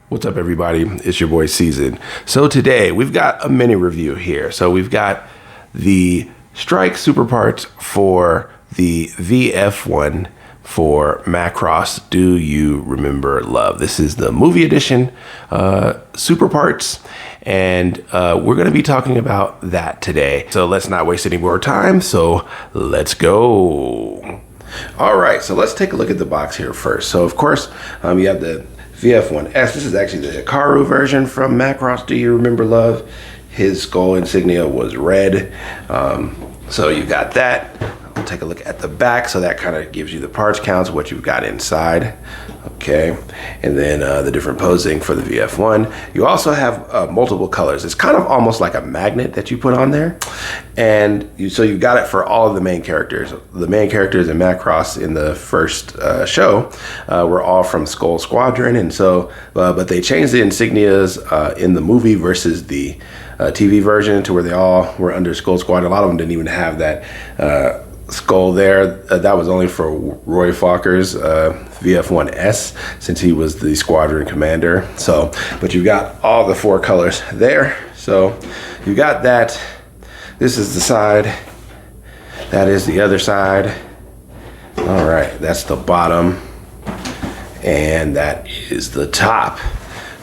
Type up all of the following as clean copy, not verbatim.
What's up, everybody? It's your boy Season. So today we've got a mini review here. So we've got the Strike Super Parts for the VF1 for Macross Do You Remember Love. This is the movie edition Super Parts, and we're going to be talking about that today. So let's not waste any more time. So let's go. All right, so let's take a look at the box here first. So of course, you have the VF1S. This is actually the Hikaru version from Macross Do You Remember Love. His skull insignia was red. So you got that. I'll take a look at the back. So that kind of gives you the parts counts, what you've got inside. Okay. And then the different posing for the VF1. You also have multiple colors. It's kind of almost like a magnet that you put on there. And so you've got it for all of the main characters. The main characters in Macross in the first show were all from Skull Squadron. And so, but they changed the insignias in the movie versus the TV version to where they all were under Skull Squadron. A lot of them didn't even have that skull there. That was only for Roy Fokker's VF1S, since he was the squadron commander. So, but you've got all the four colors there. So you got that. This is the side. That is the other side. All right, that's the bottom. And that is the top.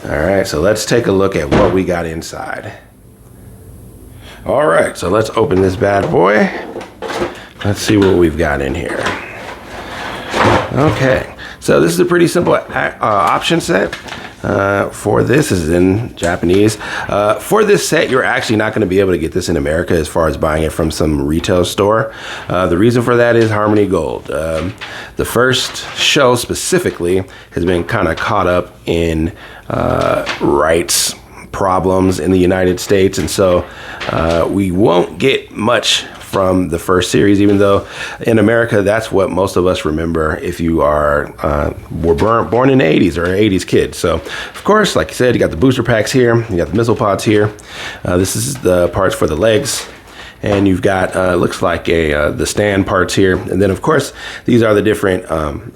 All right, so let's take a look at what we got inside. All right, so let's open this bad boy. Let's see what we've got in here. Okay, so this is a pretty simple option set. For this is in Japanese. For this set, you're actually not going to be able to get this in America as far as buying it from some retail store. The reason for that is Harmony Gold. The first show specifically has been kind of caught up in rights problems in the United States, and so we won't get much from the first series, even though in America that's what most of us remember if you are were born in the 80s or an 80s kid. So of course, like you said, you got the booster packs here, you got the missile pods here. This is the parts for the legs, and you've got looks like the stand parts here, and then of course these are the different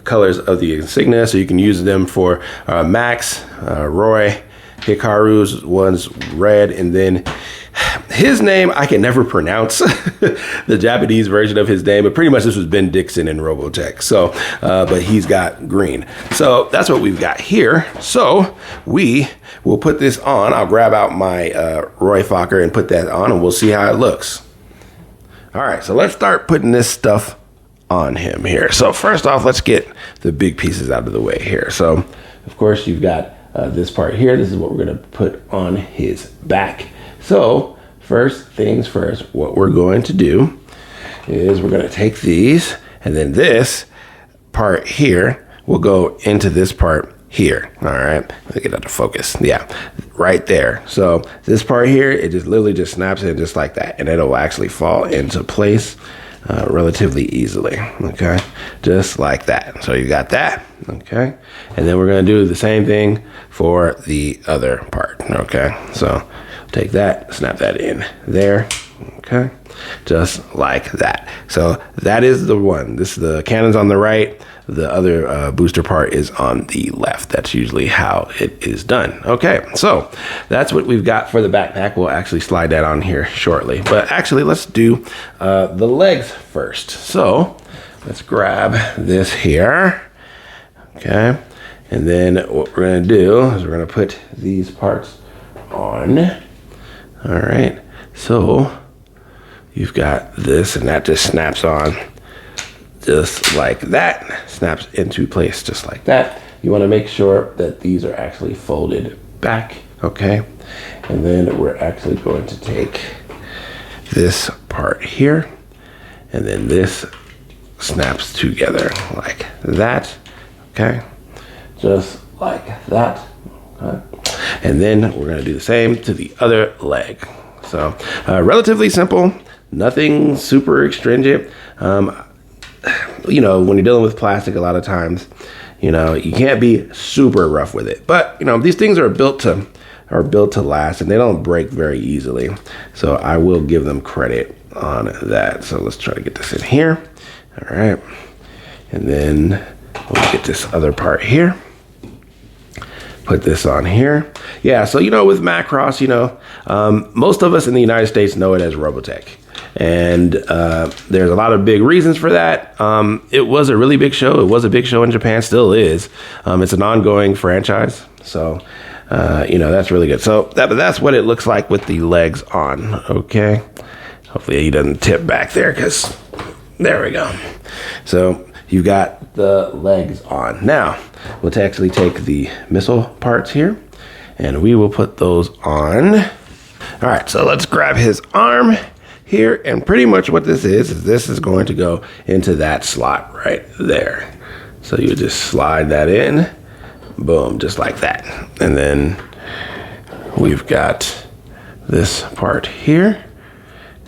colors of the insignia, so you can use them for Max, Roy, Hikaru's one's red, and then his name I can never pronounce, the Japanese version of his name, but pretty much this was Ben Dixon in Robotech. So, but he's got green. So that's what we've got here. So we will put this on. I'll grab out my Roy Fokker and put that on, and we'll see how it looks. All right, so let's start putting this stuff on him here. So first off, let's get the big pieces out of the way here. So of course you've got this part here. This is what we're going to put on his back. So first things first, what we're going to do is we're going to take these, and then this part here will go into this part here. All right, let me get out of focus. Yeah, right there. So this part here, it just literally just snaps in just like that, and it'll actually fall into place relatively easily. Okay, just like that. So you got that. Okay, and then we're going to do the same thing for the other part. Okay, so take that, snap that in there. Okay, just like that. So that is the one. This is the cannon's on the right. The other booster part is on the left. That's usually how it is done. Okay, so that's what we've got for the backpack. We'll actually slide that on here shortly. But actually, let's do the legs first. So let's grab this here. Okay, and then what we're going to do is we're going to put these parts on. All right, so you've got this, and that just snaps on just like that, snaps into place just like that. You want to make sure that these are actually folded back, okay? And then we're actually going to take this part here, and then this snaps together like that, okay? Just like that, okay? And then we're going to do the same to the other leg. So relatively simple, nothing super stringent. You know, when you're dealing with plastic, a lot of times, you know, you can't be super rough with it. But, you know, these things are built to last, and they don't break very easily. So I will give them credit on that. So let's try to get this in here. All right. And then we'll get this other part here. put this on here. Yeah, so, you know, with Macross, you know, most of us in the United States know it as Robotech. And there's a lot of big reasons for that. It was a really big show. It was a big show in Japan, still is. It's an ongoing franchise. So, you know, that's really good. So that's what it looks like with the legs on. Okay. Hopefully he doesn't tip back there, because there we go. So you've got the legs on. Now, we'll actually take the missile parts here, and we will put those on. All right, so let's grab his arm here, and pretty much what this is going to go into that slot right there. So you just slide that in, boom, just like that. And then we've got this part here,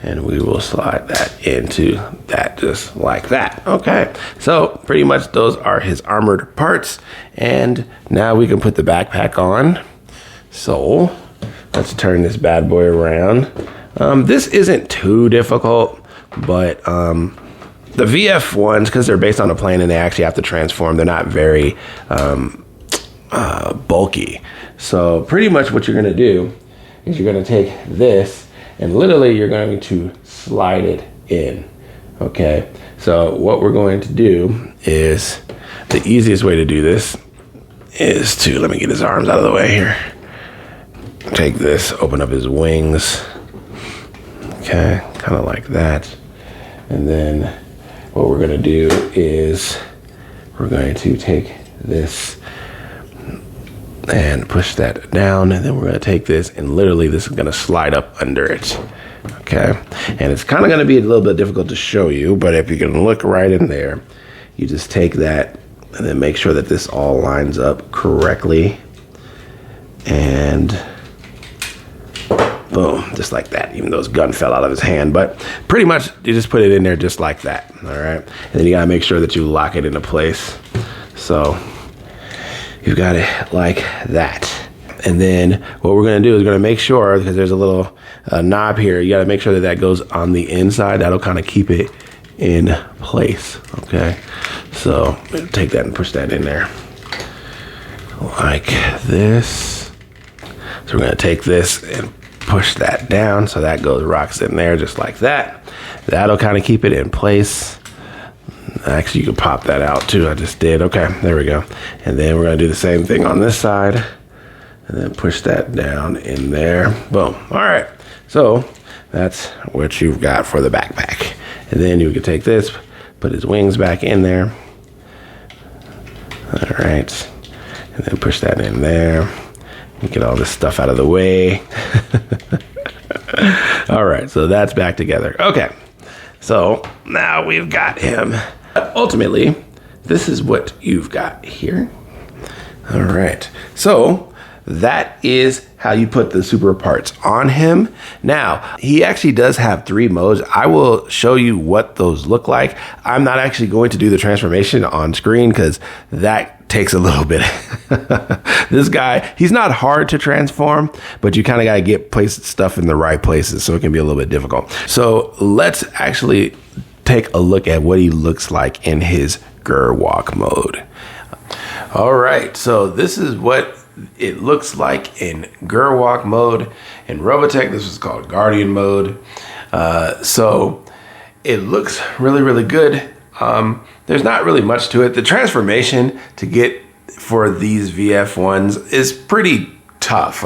and we will slide that into that just like that. Okay, so pretty much those are his armored parts. And now we can put the backpack on. So let's turn this bad boy around. This isn't too difficult, but the VF ones, because they're based on a plane and they actually have to transform, they're not very bulky. So pretty much what you're going to do is you're going to take this, and literally you're going to slide it in. Okay, so what we're going to do is, the easiest way to do this is to, let me get his arms out of the way here. Take this, open up his wings. Okay, kind of like that. And then what we're going to do is we're going to take this and push that down, and then we're going to take this, and literally this is going to slide up under it. Okay, and it's kind of going to be a little bit difficult to show you, but if you can look right in there, you just take that and then make sure that this all lines up correctly, and boom, just like that. Even though his gun fell out of his hand, but pretty much you just put it in there just like that. All right, and then you gotta make sure that you lock it into place. So you've got it like that. And then what we're gonna do is we're gonna make sure, because there's a little knob here, you gotta make sure that that goes on the inside. That'll kind of keep it in place. Okay, so take that and push that in there like this. So we're gonna take this and push that down, so that rocks in there just like that. That'll kind of keep it in place. Actually, you can pop that out too. I just did. Okay, there we go. And then we're gonna do the same thing on this side, and then push that down in there. Boom. All right, so that's what you've got for the backpack. And then you can take this, put his wings back in there. All right, and then push that in there. Get all this stuff out of the way. All right, so that's back together. Okay, so now we've got him. Ultimately, this is what you've got here. All right, so that is how you put the super parts on him. Now, he actually does have 3 modes. I will show you what those look like. I'm not actually going to do the transformation on screen because that takes a little bit. This guy, he's not hard to transform, but you kind of got to get stuff in the right places, so it can be a little bit difficult. So let's actually take a look at what he looks like in his Gerwalk mode. All right, so this is what it looks like in Gerwalk mode. In Robotech, this is called Guardian mode. So it looks really, really good. There's not really much to it. The transformation to get for these VF ones is pretty tough.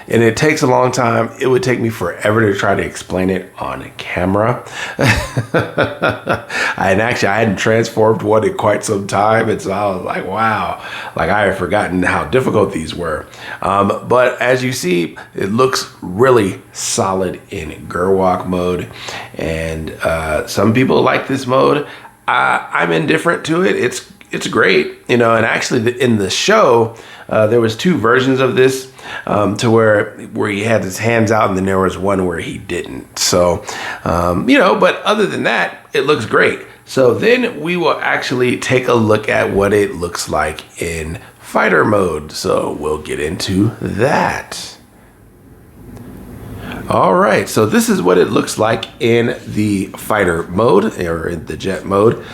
And it takes a long time. It would take me forever to try to explain it on camera. And actually, I hadn't transformed one in quite some time. And so I was like, wow, like I had forgotten how difficult these were. But as you see, it looks really solid in Gerwalk mode. And some people like this mode. I'm indifferent to it. It's great, you know, and actually in the show, there was 2 versions of this to where he had his hands out, and then there was one where he didn't. So, you know, but other than that, it looks great. So then we will actually take a look at what it looks like in fighter mode. So we'll get into that. All right, so this is what it looks like in the fighter mode, or in the jet mode.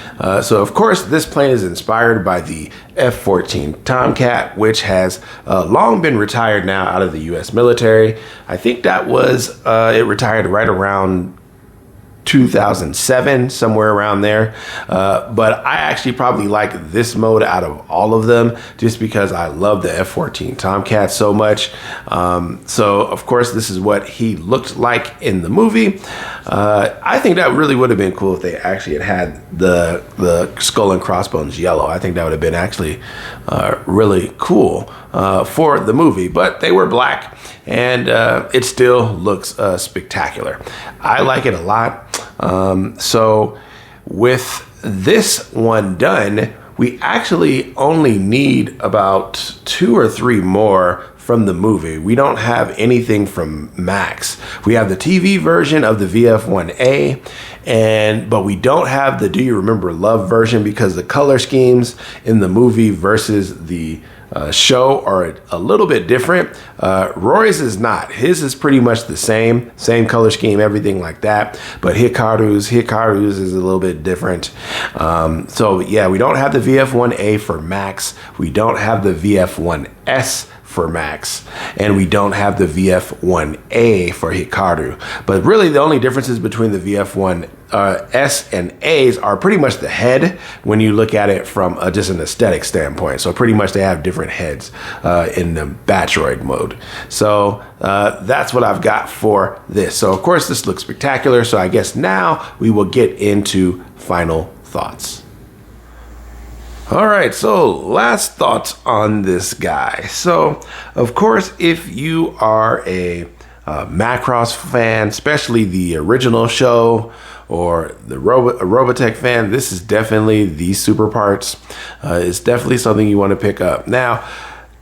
So of course, this plane is inspired by the F-14 Tomcat, which has long been retired now out of the U.S. military. I think that was, it retired right around 2007, somewhere around there. But I actually probably like this mode out of all of them just because I love the F-14 Tomcat so much. So of course, this is what he looked like in the movie. I think that really would have been cool if they actually had the skull and crossbones yellow. I think that would have been actually really cool for the movie, but they were black, and it still looks spectacular. I like it a lot. So with this one done, we actually only need about 2 or 3 more from the movie. We don't have anything from Max. We have the TV version of the VF-1A, but we don't have the Do You Remember Love version because the color schemes in the movie versus the show are a little bit different. Roy's is not. His is pretty much the same color scheme, everything like that. But Hikaru's is a little bit different. So yeah, we don't have the VF-1A for Max. We don't have the VF-1S for Max, and we don't have the VF-1A for Hikaru. But really the only differences between the VF-1S and A's are pretty much the head when you look at it from just an aesthetic standpoint. So pretty much they have different heads in the Batroid mode. So that's what I've got for this. So of course this looks spectacular. So I guess now we will get into final thoughts. All right, so last thoughts on this guy. So, of course, if you are a Macross fan, especially the original show or the Robotech fan, this is definitely the super parts. It's definitely something you want to pick up. Now,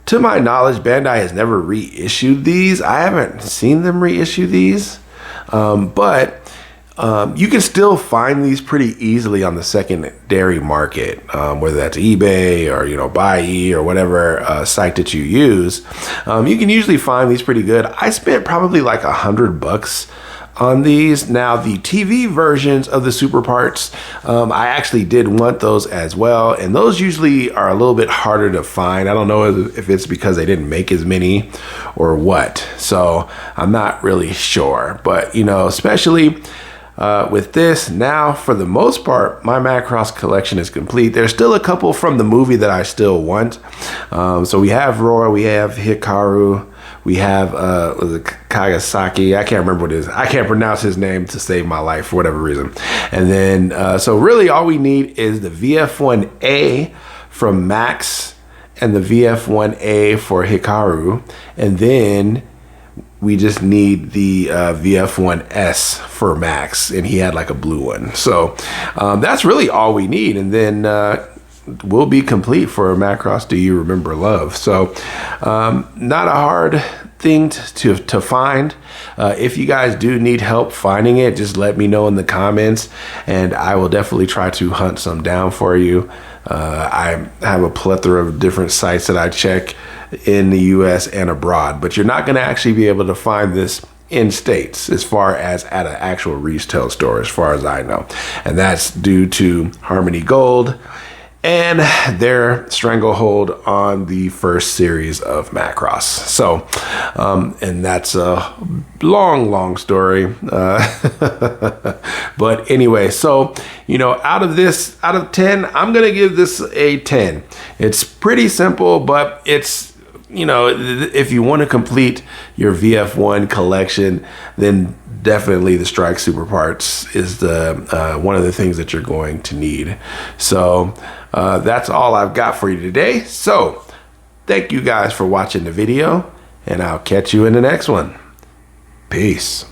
to my knowledge, Bandai has never reissued these. I haven't seen them reissue these, but you can still find these pretty easily on the secondary market, whether that's eBay or, Buy or whatever site that you use. You can usually find these pretty good. I spent probably like $100 on these. Now, the TV versions of the super parts, I actually did want those as well, and those usually are a little bit harder to find. I don't know if it's because they didn't make as many or what, so I'm not really sure. But especially with this, now for the most part, my Macross collection is complete. There's still a couple from the movie that I still want. So we have Roy, we have Hikaru, we have Kagasaki. I can't remember what it is. I can't pronounce his name to save my life for whatever reason. And then, so really all we need is the VF-1A from Max and the VF-1A for Hikaru. And then we just need the VF-1S for Max, and he had like a blue one. So that's really all we need, and then we'll be complete for Macross Do You Remember Love. So not a hard thing to find. If you guys do need help finding it, just let me know in the comments, and I will definitely try to hunt some down for you. I have a plethora of different sites that I check in the US and abroad, but you're not going to actually be able to find this in states as far as at an actual retail store, as far as I know. And that's due to Harmony Gold and their stranglehold on the first series of Macross. So, and that's a long story. But anyway, so, out of 10, I'm going to give this a 10. It's pretty simple, but it's, if you want to complete your VF-1 collection, then definitely the Strike Super Parts is the one of the things that you're going to need. So that's all I've got for you today. So thank you guys for watching the video, and I'll catch you in the next one. Peace.